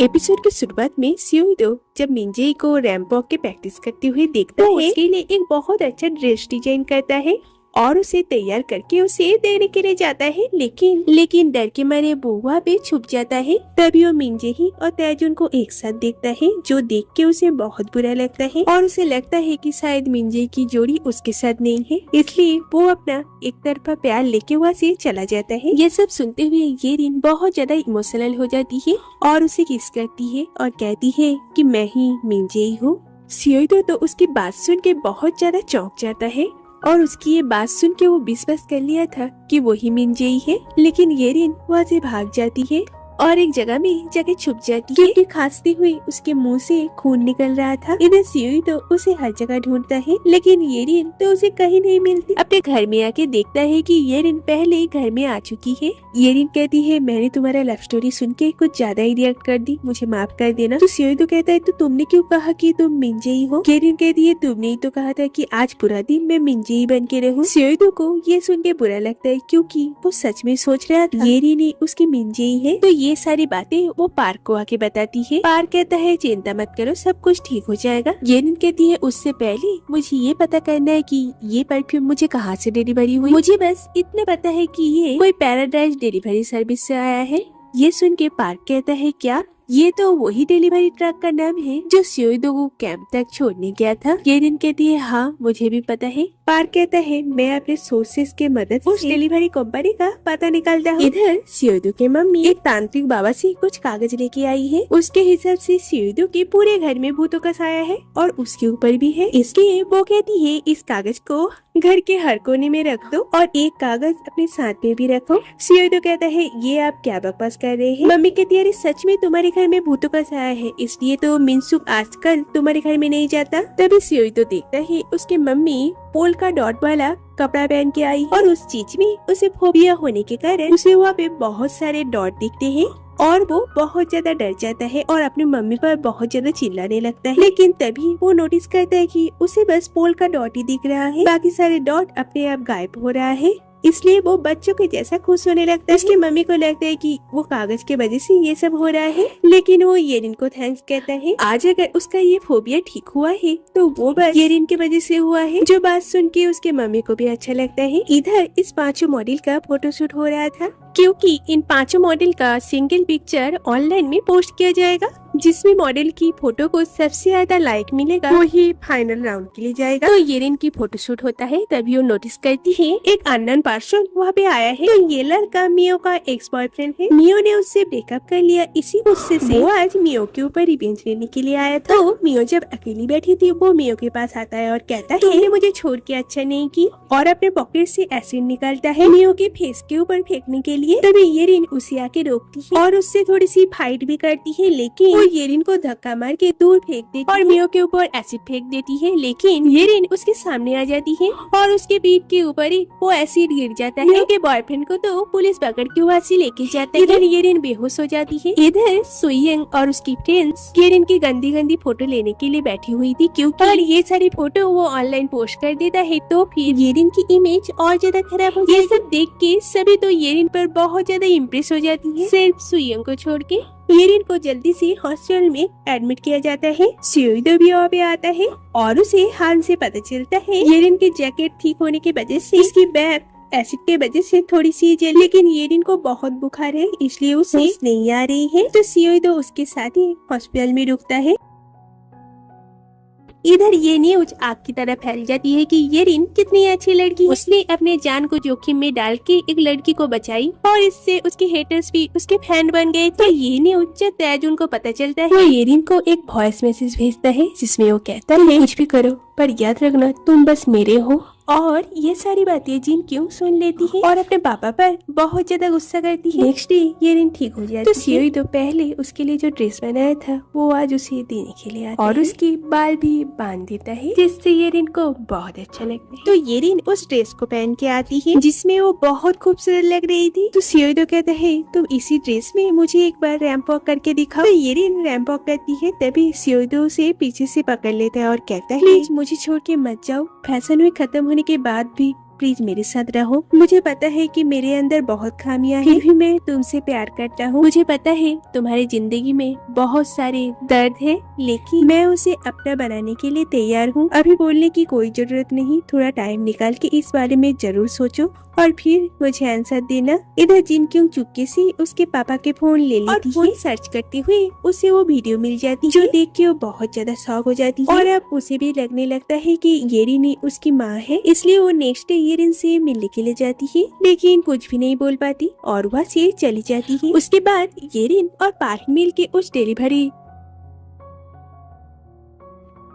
Episode की शुरुआत में सियोइडो जब मिंजे को रैंप वॉक के प्रैक्टिस करते हुए देखता है, उसके लिए एक बहुत अच्छा ड्रेस डिजाइन करता है और उसे तैयार करके उसे देने के लिए जाता है। लेकिन डर के मारे वो वहाँ पे छुप जाता है। तभी वो मिंजे ही और तैजुन को एक साथ देखता है, जो देख के उसे बहुत बुरा लगता है और उसे लगता है कि शायद मिंजे की जोड़ी उसके साथ नहीं है, इसलिए वो अपना एक तरफा प्यार लेके वहाँ से चला जाता है। ये सब सुनते हुए येरिन बहुत ज्यादा इमोशनल हो जाती है और उसे किस करती है और कहती है कि मैं ही मिंजे ही हूँ। सियोइडो तो उसकी बात सुन के बहुत ज्यादा चौंक जाता है और उसकी ये बात सुन के वो विश्वास कर लिया था कि वो ही मिंजे ही है। लेकिन येरिन वहाँ से भाग जाती है और एक जगह में जाके छुप जाती है क्योंकि खांसते हुए उसके मुंह से खून निकल रहा था। इधर सियोइडो उसे हर जगह ढूंढता है, लेकिन येरिन तो उसे कहीं नहीं मिलती। अपने घर में आके देखता है कि येरिन पहले ही घर में आ चुकी है। येरिन कहती है, मैंने तुम्हारा लव स्टोरी सुन के कुछ ज्यादा ही रिएक्ट कर दी, मुझे माफ कर देना। तो सियोइडो कहता है, तो तुमने क्यों कहा कि तुम मिंजे ही हो? येरिन कहती है, तुमने ही तो कहा था कि आज पूरा दिन मैं मिंजे ही बन के रहूं। सियोइडो को ये सुन के बुरा लगता है क्योंकि वो सच में सोच रहा था येरिन ही उसकी मिंजे ही है। तो ये सारी बातें वो पार्क को आके बताती है। पार्क कहता है, चिंता मत करो, सब कुछ ठीक हो जाएगा। येरिन कहती है, उससे पहले मुझे ये पता करना है कि ये परफ्यूम मुझे कहाँ से डिलीवरी हुई। मुझे बस इतना पता है कि ये कोई पैराडाइज डिलीवरी सर्विस से आया है। ये सुन के पार्क कहता है, क्या ये तो वही डिलीवरी ट्रक का नाम है जो सियोइडो को कैंप तक छोड़ने गया था? येरिन कहती है, हाँ मुझे भी पता है। पार्क कहता है, मैं अपने सोर्सेस के मदद से उस डिलीवरी कंपनी का पता निकालता हूँ। इधर सियोइडो के मम्मी एक तांत्रिक बाबा से कुछ कागज लेके आई है। उसके हिसाब से सियोइडो के पूरे घर में भूतों का साया है और उसके ऊपर भी है, इसलिए वो कहती है इस कागज को घर के हर कोने में रख दो और एक कागज अपने साथ में भी रखो। सियोइडो कहता है, ये आप क्या बकवास कर रहे हैं? मम्मी कहती है, अरे सच में तुम्हारे घर में भूतों का साया है, इसलिए तो मिनसुक आजकल तुम्हारे घर में नहीं जाता। तभी सियोइडो देखता है उसकी मम्मी पोल का डॉट वाला कपड़ा पहन के आई और उस चीज में उसे फोबिया होने के कारण उसे वहाँ पे बहुत सारे डॉट दिखते हैं और वो बहुत ज्यादा डर जाता है और अपनी मम्मी पर बहुत ज्यादा चिल्लाने लगता है। लेकिन तभी वो नोटिस करता है कि उसे बस पोल का डॉट ही दिख रहा है, बाकी सारे डॉट अपने आप गायब हो रहा है। इसलिए वो बच्चों के जैसा खुश होने लगता है। उसकी मम्मी को लगता है कि वो कागज के वजह से ये सब हो रहा है, लेकिन वो येरिन को थैंक्स कहता है। आज अगर उसका ये फोबिया ठीक हुआ है तो वो बस येरिन की वजह से हुआ है, जो बात सुन के उसके मम्मी को भी अच्छा लगता है। इधर इस 5 मॉडल का फोटोशूट हो रहा था क्योंकि इन 5 मॉडल का सिंगल पिक्चर ऑनलाइन में पोस्ट किया जाएगा, जिसमें मॉडल की फोटो को सबसे ज्यादा लाइक मिलेगा वो ही फाइनल राउंड के लिए जाएगा। तो येरिन की फोटोशूट होता है, तभी वो नोटिस करती है एक अननोन पर्सन वहाँ पे आया है। तो ये लड़का मियो का एक्स बॉयफ्रेंड है। मियो ने उससे ब्रेकअप कर लिया, इसी गुस्से से वो आज मियो के ऊपर रिवेंज लेने के लिए आया था। तो मियो जब अकेली बैठी थी, वो मियो के पास आता है और कहता है, तुमने मुझे छोड़ के अच्छा नहीं की, और अपने पॉकेट से एसिड निकालता है मियो के फेस के ऊपर फेंकने के लिए। तभी येरिन उसे आके रोकती है और उससे थोड़ी सी फाइट भी करती है, लेकिन येरिन को धक्का मार के दूर फेंक देती और मियो के ऊपर एसिड फेंक देती है। लेकिन येरिन उसके सामने आ जाती है और उसके पीठ के ऊपर ही वो एसिड गिर जाता है। मियो के बॉयफ्रेंड को तो पुलिस पकड़ के वहाँ से लेके जाता है। इधर येरिन बेहोश हो जाती है। इधर सुयंग और उसकी फ्रेंड्स येरिन की गंदी गंदी फोटो लेने के लिए बैठी हुई थी, क्योंकि अगर ये सारी फोटो वो ऑनलाइन पोस्ट कर देता है तो फिर येरिन की इमेज और ज्यादा खराब हो जाएगी। ये सब देख के सभी तो येरिन पर बहुत ज्यादा इम्प्रेस हो जाती है, सिर्फ सुयंग को छोड़ के। येरिन को जल्दी से हॉस्पिटल में एडमिट किया जाता है। सियोइडो भी वहाँ पे आता है और उसे हान से पता चलता है येरिन की जैकेट ठीक होने की वजह से इसकी बैग एसिड के वजह से थोड़ी सी जल, लेकिन येरिन को बहुत बुखार है इसलिए उसे नहीं आ रही है। तो सियोइडो उसके साथ ही हॉस्पिटल में रुकता है। इधर ये न्यूज आग की तरह फैल जाती है कि येरिन कितनी अच्छी लड़की है। उसने अपने जान को जोखिम में डाल के एक लड़की को बचाई और इससे उसके हेटर्स भी उसके फैन बन गए। तो ये न्यूज जब तैजुन को पता चलता है, वो येरिन को एक वॉइस मैसेज भेजता है जिसमें वो कहता है, कुछ भी करो पर याद रखना तुम बस मेरे हो। और ये सारी बातें जिन क्यों सुन लेती है और अपने पापा पर बहुत ज्यादा गुस्सा करती है। नेक्स्ट डे येरिन ठीक हो जाती है। तो सियोइडो पहले उसके लिए जो ड्रेस बनाया था वो आज उसे देने के लिए आता है और उसके बाल भी बांध देता है, जिससे येरिन को बहुत अच्छा लगता है। तो येरिन उस ड्रेस को पहन के आती है जिसमें वो बहुत खूबसूरत लग रही थी। तो सियोइडो कहता है, तुम इसी ड्रेस में मुझे एक बार रैंप वॉक करके दिखाओ। तो येरिन रैंप वॉक करती है, तभी सियोइडो उसे पीछे से पकड़ लेता है और कहता है, प्लीज मुझे छोड़ के मत जाओ। फैशन वीक खत्म होने के बाद भी प्लीज मेरे साथ रहो। मुझे पता है कि मेरे अंदर बहुत खामियां हैं, फिर भी मैं तुमसे प्यार करता हूँ। मुझे पता है तुम्हारी जिंदगी में बहुत सारे दर्द है, लेकिन मैं उसे अपना बनाने के लिए तैयार हूँ। अभी बोलने की कोई जरूरत नहीं, थोड़ा टाइम निकाल के इस बारे में जरूर सोचो और फिर मुझे आंसर देना। इधर जिन क्यों चुपके से उसके पापा के फोन ले लेती है। सर्च करते हुए उसे वो वीडियो मिल जाती है, जो देख के वो बहुत ज्यादा शॉक हो जाती है और अब उसे भी लगने लगता है कि येरिन ही उसकी माँ है। इसलिए वो नेक्स्ट डे येरिन से मिलने के लिए जाती है, लेकिन कुछ भी नहीं बोल पाती और वहाँ से चली जाती है। उसके बाद येरिन और पार्क मिल के उस डिलीवरी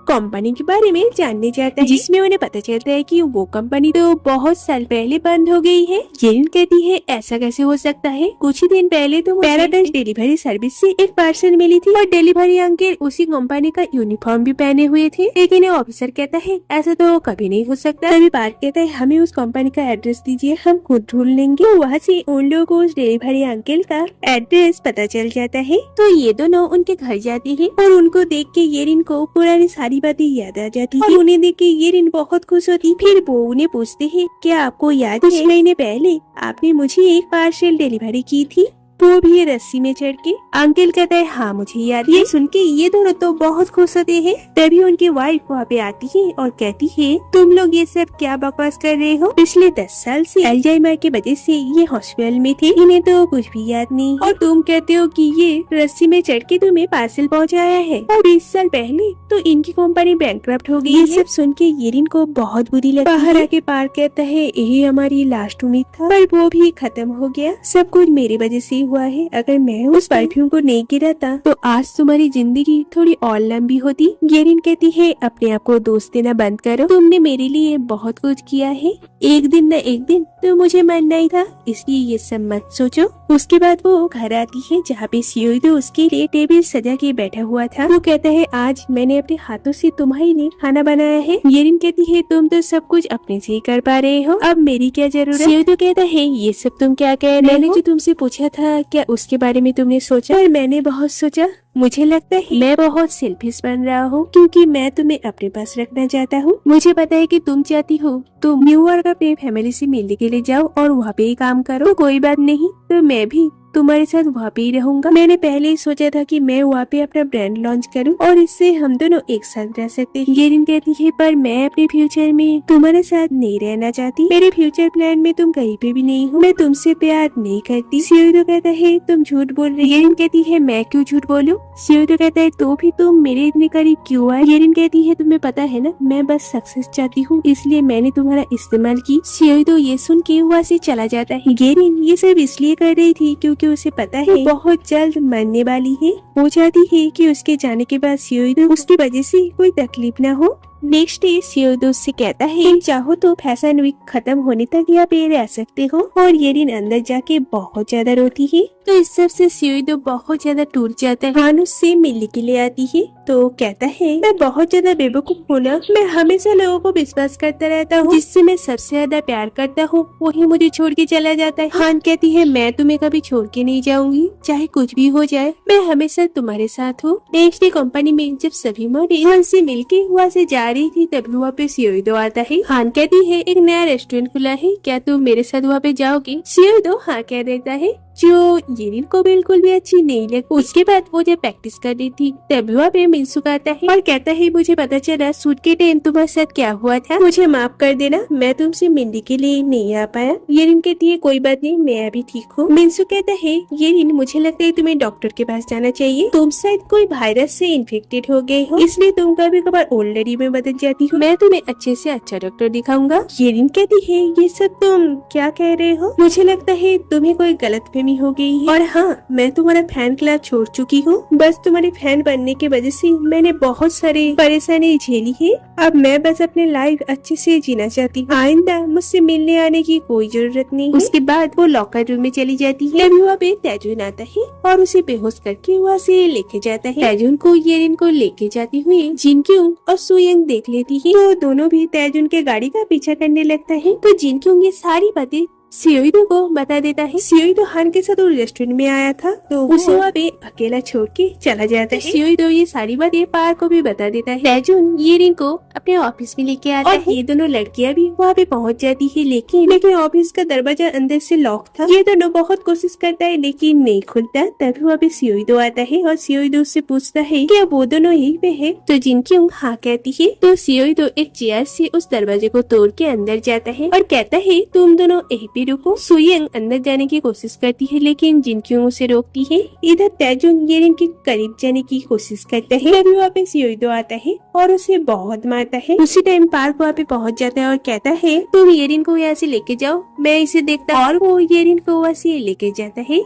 कंपनी के बारे में जानने जाता है, जिसमें उन्हें पता चलता है कि वो कंपनी तो बहुत साल पहले बंद हो गई है। येरिन कहती है ऐसा कैसे हो सकता है, कुछ ही दिन पहले तो पैराडाइज डिलीवरी सर्विस से एक पार्सल मिली थी और डिलीवरी अंकल उसी कंपनी का यूनिफॉर्म भी पहने हुए थे। लेकिन ऑफिसर कहता है ऐसा तो कभी नहीं हो सकता। तभी पार्क कहता है हमें उस कंपनी का एड्रेस दीजिए, हम खुद ढूंढ लेंगे। तो वहाँ से उन लोगों को उस डिलीवरी अंकल का एड्रेस पता चल जाता है। तो ये दोनों उनके घर जाती है और उनको देख के येरिन को पुरानी सारी बातें याद आ जाती है और उन्हें देख के येरिन बहुत खुश होती। फिर वो उन्हें पूछते हैं क्या आपको याद है कुछ महीने पहले आपने मुझे एक पार्सल डिलीवरी की थी, वो भी रस्सी में चढ़ के। अंकल कहता है हाँ मुझे याद है। ये सुन के ये दोनों तो बहुत खुश होते हैं। तभी उनकी वाइफ वहाँ पे आती है और कहती है तुम लोग ये सब क्या बकवास कर रहे हो, पिछले 10 साल से अल्जाइमर की वजह से ये हॉस्पिटल में थे, इन्हें तो कुछ भी याद नहीं और तुम कहते हो कि ये रस्सी में चढ़ के तुम्हें पार्सल पहुँचाया है और 20 साल पहले तो इनकी कंपनी बैंकक्रप्ट हो गई। ये सब सुन के येरिन को बहुत बुरी लगती है। बाहर आके पार्क कहता है यही हमारी लास्ट उम्मीद था, पर वो भी खत्म हो गया, सब कुछ मेरी वजह से हुआ है। अगर मैं उस परफ्यूम को नहीं गिराता तो आज तुम्हारी जिंदगी थोड़ी और लंबी होती। येरिन कहती है अपने आप को दोस्त देना बंद करो, तुमने मेरे लिए बहुत कुछ किया है, एक दिन न एक दिन तो मुझे मरना ही था, इसलिए ये सब मत सोचो। उसके बाद वो घर आती है जहाँ पे सियोइदो उसके लिए टेबल सजा के बैठा हुआ था। वो कहता है आज मैंने अपने हाथों से तुम्हारे लिए खाना बनाया है। येरिन कहती है तुम तो सब कुछ अपने से ही कर पा रहे हो, अब मेरी क्या जरूरत। सियोइदो कहता है ये सब तुम क्या कह रहे हो, मैंने जो तुमसे पूछा था क्या उसके बारे में तुमने सोचा, और मैंने बहुत सोचा, मुझे लगता है मैं बहुत सेल्फिश बन रहा हूँ क्योंकि मैं तुम्हें अपने पास रखना चाहता हूँ। मुझे पता है कि तुम चाहती हो तुम न्यूयॉर्क अपने फैमिली से मिलने के लिए जाओ और वहाँ पे ही काम करो, तो कोई बात नहीं, तो मैं भी तुम्हारे साथ वहाँ पे ही रहूंगा। मैंने पहले ही सोचा था कि मैं वहाँ पे अपना ब्रांड लॉन्च करूँ और इससे हम दोनों एक साथ रह सकते हैं। येरिन कहती है पर मैं अपने फ्यूचर में तुम्हारे साथ नहीं रहना चाहती, मेरे फ्यूचर प्लान में तुम कहीं पे भी नहीं हो, मैं तुमसे प्यार नहीं करती। सियोइदो कहता है तुम झूठ बोल रही। येरिन कहती है मैं क्यों झूठ बोलूं। सियोइदो कहता है तो भी तुम मेरे इतने करीब क्यों आए। येरिन कहती है तुम्हें पता है ना मैं बस सक्सेस चाहती हूँ, इसलिए मैंने तुम्हारा इस्तेमाल की। सियोइदो ये सुन के वहाँ से चला जाता है। येरिन ये सब इसलिए कर रही थी क्योंकि उसे पता है बहुत जल्द मरने वाली है। वो चाहती है कि उसके जाने के बाद सियोइदो उसकी वजह से कोई तकलीफ न हो। नेक्स्ट डे सियोइदो से कहता है तुम चाहो तो फैशन वीक खत्म होने तक यहाँ पे रह सकते हो, और येरिन अंदर जाके बहुत ज्यादा रोती है। तो इस सब से सियोइदो बहुत ज्यादा टूट जाता है। हान उससे मिलने के लिए आती है तो कहता है मैं बहुत ज्यादा बेवकूफ हूँ ना, मैं हमेशा लोगों को विश्वास करता रहता हूँ, जिससे मैं सबसे ज्यादा प्यार करता हूँ वही मुझे छोड़ के चला जाता है। हान कहती है मैं तुम्हें कभी छोड़ के नहीं जाऊंगी, चाहे कुछ भी हो जाए, मैं हमेशा तुम्हारे साथ हूँ। नेक्स्ट डे कंपनी में जब सभी मॉडल हान से मिलके वहाँ से जा रही थी तभी वहाँ पे सियोइदो आता है। हान कहती है एक नया रेस्टोरेंट खुला है, क्या तुम मेरे साथ वहाँ पे जाओगी। सियोइदो हाँ कह देता है, जो येरिन को बिल्कुल भी अच्छी नहीं लगी। उसके बाद वो जब प्रैक्टिस कर रही थी तभी वहाँ पे मिंसू आता है और कहता है मुझे पता चला सूट के टाइम तुम्हारे साथ क्या हुआ था, मुझे माफ कर देना, मैं तुमसे मिलने के लिए नहीं आ पाया। येरिन कहती है कोई बात नहीं, मैं अभी ठीक हूँ। मिंसू कहता है येरिन मुझे लगता है तुम्हें डॉक्टर के पास जाना चाहिए, तुम शायद कोई वायरस से इन्फेक्टेड हो गए हो, इसलिए तुम कभी कभार ओल्ड लेडी में बदल जाती हो, मैं तुम्हें अच्छे से अच्छा डॉक्टर दिखाऊंगा। येरिन कहती है ये सब तुम क्या कह रहे हो, मुझे लगता है तुम्हें कोई गलतफहमी हो गई है, और हाँ मैं तुम्हारा फैन क्लब छोड़ चुकी हूँ, बस तुम्हारे फैन बनने की वजह से मैंने बहुत सारी परेशानी झेली है, अब मैं बस अपनी लाइफ अच्छे से जीना चाहती हूँ, आइंदा मुझसे मिलने आने की कोई जरूरत नहीं। उसके बाद वो लॉकर रूम में चली जाती है। तभी वहाँ पे तैजून आता है और उसे बेहोश करके वहाँ से लेके जाता है। तैजून को येरिन को लेके जाती हुई जिनक्यूंग और सुयंग देख लेती है, तो दोनों भी तैजून के गाड़ी का पीछा करने लगता है। तो जिनक्यूंग ये सारी बातें सियोइदो को बता देता है। सियोइदो हान के साथ वो रेस्टोरेंट में आया था, तो उसे वहाँ पे अकेला छोड़ के चला जाता है। सियोइदो ये सारी बातें पार को भी बता देता है। तैजुन येरिन को अपने ऑफिस में लेके आता है। ये दोनों लड़कियां भी वहाँ पे पहुँच जाती है, लेकिन ऑफिस का दरवाजा अंदर से लॉक था। ये दोनों बहुत कोशिश करता है लेकिन नहीं खुलता। तभी वहाँ पे सियोइदो आता है और सियोइदो उससे पूछता है कि वो दोनों यही पे है। तो जिनक्यूंग हाँ कहती है। तो सियोइदो एक चेयर से उस दरवाजे को तोड़ के अंदर जाता है और कहता है तुम दोनों यहीं पे रुको। सुयंग अंदर जाने की कोशिश करती है लेकिन जिनक्यूंग उसे रोकती है। इधर तैजुन येरिन के करीब जाने की कोशिश करता है। तभी वहाँ पे सियोइदो आता है और उसे बहुत मारता है। उसी टाइम पार्क वहाँ पे पहुँच जाता है और कहता है तुम येरिन को यहाँ से लेके जाओ, मैं इसे देखता। और वो येरिन को वहाँ से लेके जाता है।